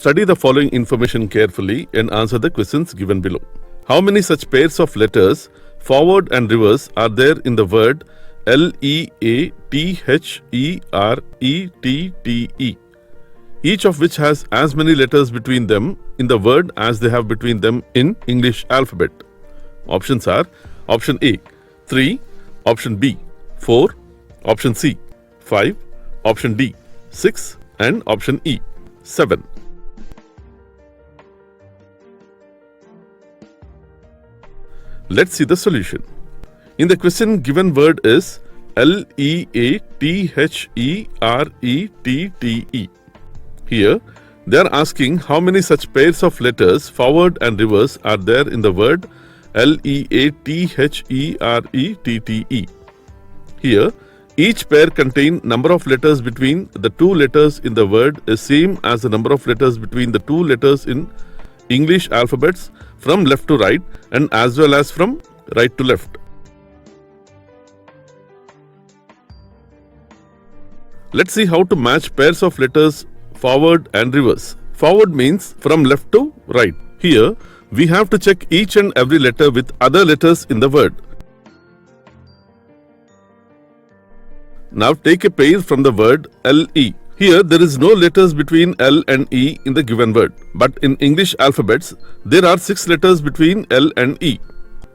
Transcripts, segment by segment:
Study the following information carefully and answer the questions given below. How many such pairs of letters, forward and reverse, are there in the word Leathereette? Each of which has as many letters between them in the word as they have between them in English alphabet. Options are option A 3, option B 4, option C 5, option D 6 and option E 7. Let's see the solution. In the question, given word is Leathereette. Here, they are asking how many such pairs of letters, forward and reverse, are there in the word Leathereette. Here, each pair contain number of letters between the two letters in the word is same as the number of letters between the two letters in English alphabets from left to right and as well as from right to left. Let's see how to match pairs of letters forward and reverse. Forward means from left to right. Here, we have to check each and every letter with other letters in the word. Now take a pair from the word LE. Here, there is no letters between L and E in the given word. But in English alphabets, there are 6 letters between L and E.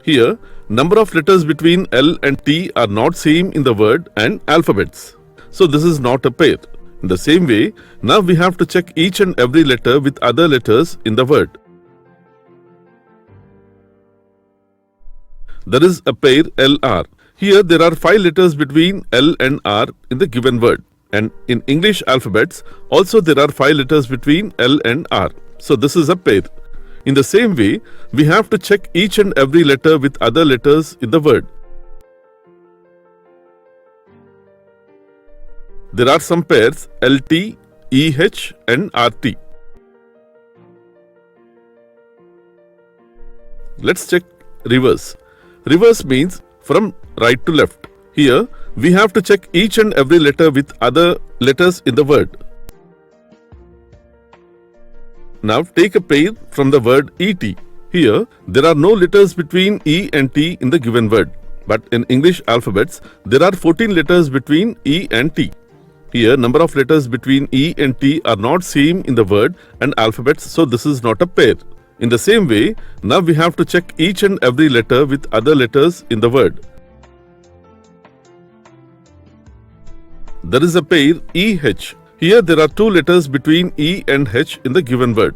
Here, number of letters between L and T are not same in the word and alphabets. So this is not a pair. In the same way, now we have to check each and every letter with other letters in the word. There is a pair LR. Here there are 5 letters between L and R in the given word. And in English alphabets, also there are 5 letters between L and R. So this is a pair. In the same way, we have to check each and every letter with other letters in the word. There are some pairs LT, EH and RT. Let's check reverse. Reverse means from right to left. Here, we have to check each and every letter with other letters in the word. Now take a pair from the word ET. Here, there are no letters between E and T in the given word. But in English alphabets, there are 14 letters between E and T. Here, number of letters between E and T are not same in the word and alphabets, so this is not a pair. In the same way, now we have to check each and every letter with other letters in the word. There is a pair EH. Here there are 2 letters between E and H in the given word.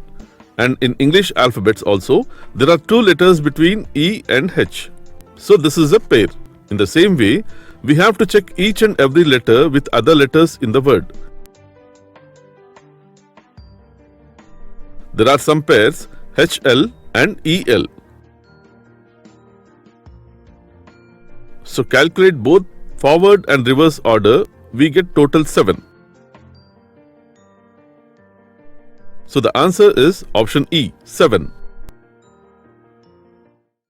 And in English alphabets also, there are 2 letters between E and H. So this is a pair. In the same way, we have to check each and every letter with other letters in the word. There are some pairs HL and EL. So calculate both forward and reverse order, we get total 7. So the answer is option E, 7.